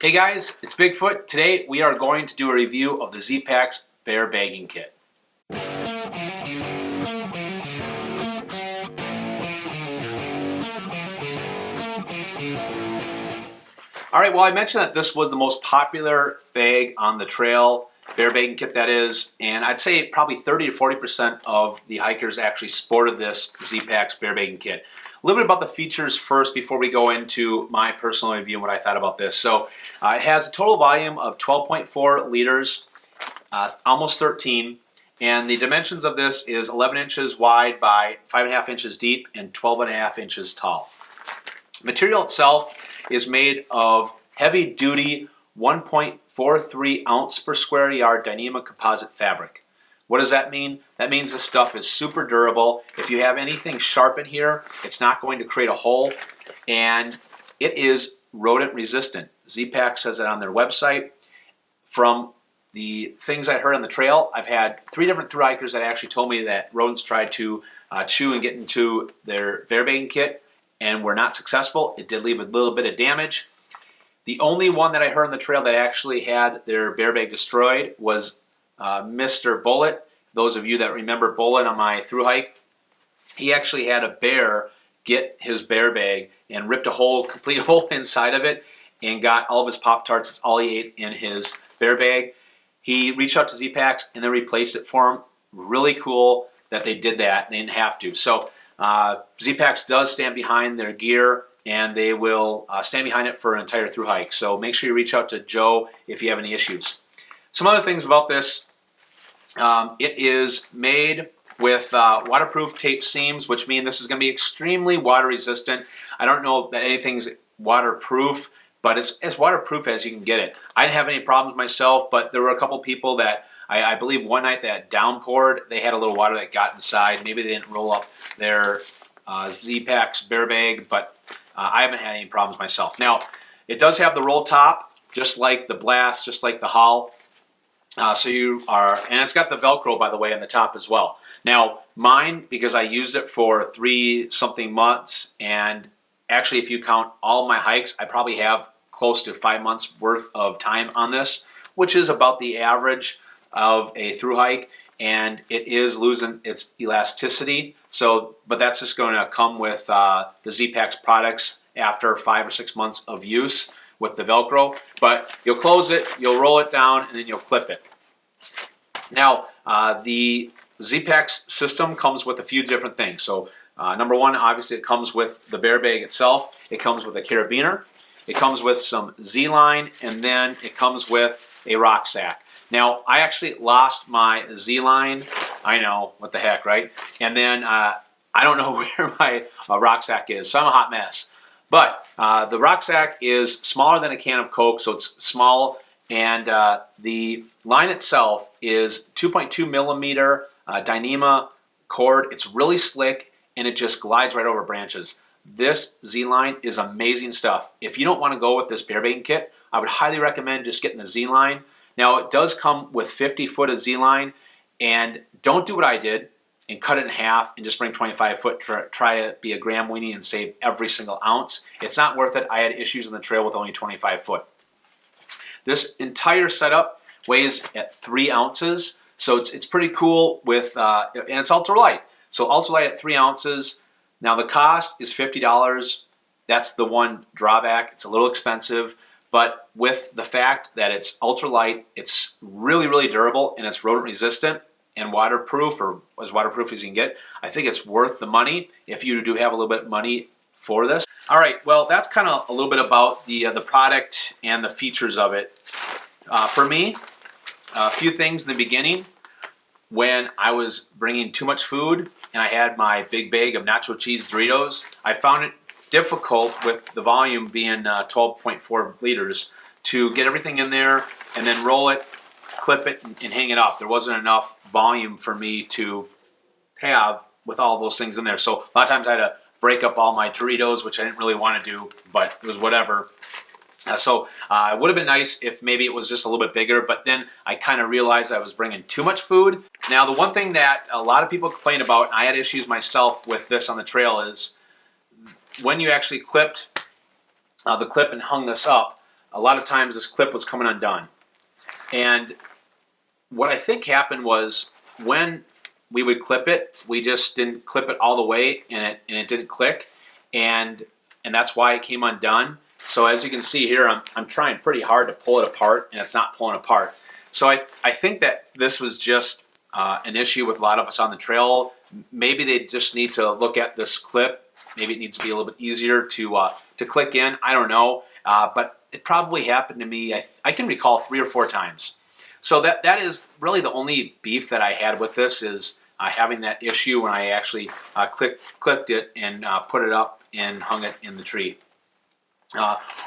Hey guys, it's Bigfoot. Today we are going to do a review of the Zpacks bear bagging kit. Alright, well I mentioned that this was the most popular bag on the trail, bear bagging kit that is, and I'd say probably 30 to 40% of the hikers actually sported this Zpacks bear bagging kit. A little bit about the features first before we go into my personal review and what I thought about this. So it has a total volume of 12.4 liters, almost 13, and the dimensions of this is 11 inches wide by 5.5 inches deep and 12.5 inches tall. The material itself is made of heavy-duty 1.43 ounce per square yard Dyneema composite fabric. What does that mean? That means this stuff is super durable. If you have anything sharp in here, it's not going to create a hole, and it is rodent resistant. Zpacks says it on their website. From the things I heard on the trail, I've had 3 different thru hikers that actually told me that rodents tried to chew and get into their bear bagging kit and were not successful. It did leave a little bit of damage. The only one that I heard on the trail that actually had their bear bag destroyed was Mr. Bullet. Those of you that remember Bullet on my thru hike, he actually had a bear get his bear bag and ripped a complete hole inside of it and got all of his Pop-Tarts. That's all he ate in his bear bag. He reached out to Zpacks and they replaced it for him. Really cool that they did that. They didn't have to. So Zpacks does stand behind their gear, and they will stand behind it for an entire thru hike. So make sure you reach out to Joe if you have any issues. Some other things about this. It is made with waterproof tape seams, which mean this is going to be extremely water resistant. I don't know that anything's waterproof, but it's as waterproof as you can get it. I didn't have any problems myself, but there were a couple people that I believe one night that downpoured, they had a little water that got inside. Maybe they didn't roll up their Zpacks bear bag, but I haven't had any problems myself. Now, it does have the roll top, just like the Blast, just like the Hull. And it's got the Velcro, by the way, on the top as well. Now, mine, because I used it for 3-something months, and actually if you count all my hikes, I probably have close to 5 months worth of time on this, which is about the average of a thru hike, and it is losing its elasticity. But that's just going to come with the Zpacks products after 5 or 6 months of use with the Velcro. But you'll close it, you'll roll it down, and then you'll clip it. Now, the Zpacks system comes with a few different things. So number one, obviously it comes with the bear bag itself. It comes with a carabiner. It comes with some Z-line, and then it comes with a rucksack. Now, I actually lost my Z-line. I know, what the heck, right? And then I don't know where my rucksack is, so I'm a hot mess. But the rucksack is smaller than a can of Coke, so it's small, and the line itself is 2.2 millimeter Dyneema cord. It's really slick, and it just glides right over branches. This Z-line is amazing stuff. If you don't want to go with this bear bagging kit, I would highly recommend just getting the Z-line. Now, it does come with 50 foot of Z-line, and don't do what I did and cut it in half and just bring 25 foot, try to be a gram weenie and save every single ounce. It's not worth it. I had issues on the trail with only 25 foot. This entire setup weighs at 3 ounces, so it's pretty cool with, and it's ultralight. So ultralight at 3 ounces. Now the cost is $50. That's the one drawback. It's a little expensive. But with the fact that it's ultralight, it's really, really durable, and it's rodent resistant and waterproof, or as waterproof as you can get, I think it's worth the money if you do have a little bit of money for this. All right, well, that's kind of a little bit about the product and the features of it. For me, a few things in the beginning. When I was bringing too much food and I had my big bag of nacho cheese Doritos, I found it difficult with the volume being 12.4 liters to get everything in there and then roll it, clip it, and hang it up. There wasn't enough volume for me to have with all those things in there. So a lot of times I had to break up all my Doritos, which I didn't really want to do, but it was whatever. It would have been nice if maybe it was just a little bit bigger, but then I kind of realized I was bringing too much food. Now, the one thing that a lot of people complain about, and I had issues myself with this on the trail, is when you actually clipped the clip and hung this up, a lot of times this clip was coming undone. And what I think happened was when we would clip it, we just didn't clip it all the way, and it didn't click, and that's why it came undone. So as you can see here, I'm trying pretty hard to pull it apart, and it's not pulling apart. So I think that this was just an issue with a lot of us on the trail. Maybe they just need to look at this clip. Maybe it needs to be a little bit easier to click in. I don't know, but it probably happened to me. I can recall 3 or 4 times. So that is really the only beef that I had with this, is having that issue when I actually clicked it and put it up and hung it in the tree.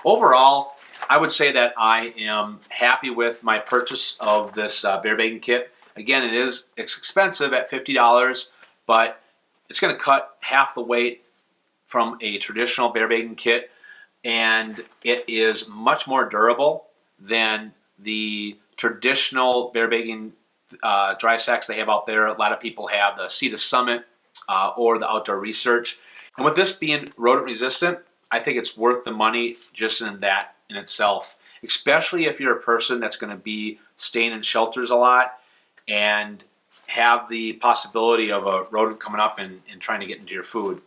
Overall, I would say that I am happy with my purchase of this bear bagging kit. Again, it's expensive at $50, but it's going to cut half the weight from a traditional bear bagging kit, and it is much more durable than the traditional bear bagging dry sacks they have out there. A lot of people have the Sea to Summit or the Outdoor Research. And with this being rodent resistant, I think it's worth the money just in that in itself, especially if you're a person that's going to be staying in shelters a lot and have the possibility of a rodent coming up and trying to get into your food.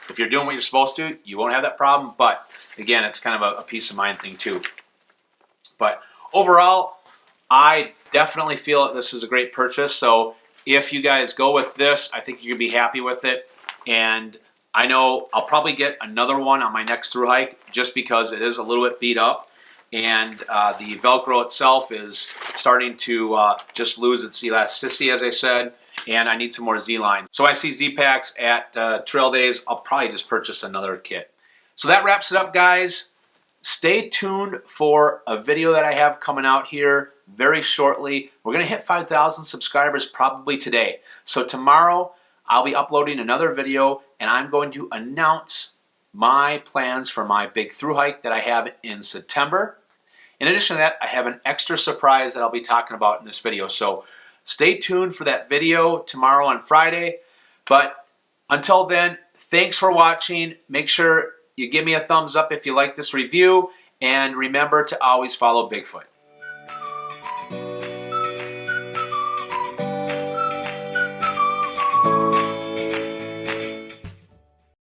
If you're doing what you're supposed to, you won't have that problem, but again, it's kind of a peace of mind thing too. But overall, I definitely feel that this is a great purchase. So if you guys go with this, I think you'll be happy with it. And I know I'll probably get another one on my next thru hike just because it is a little bit beat up, and the Velcro itself is starting to just lose its elasticity, as I said, and I need some more Z-lines. So I see Zpacks at Trail Days. I'll probably just purchase another kit. So that wraps it up, guys. Stay tuned for a video that I have coming out here very shortly. We're going to hit 5,000 subscribers probably today. So tomorrow I'll be uploading another video, and I'm going to announce my plans for my big thru hike that I have in September. In addition to that, I have an extra surprise that I'll be talking about in this video. So stay tuned for that video tomorrow on Friday. But until then, thanks for watching. Make sure you give me a thumbs up if you like this review, and remember to always follow Bigfoot.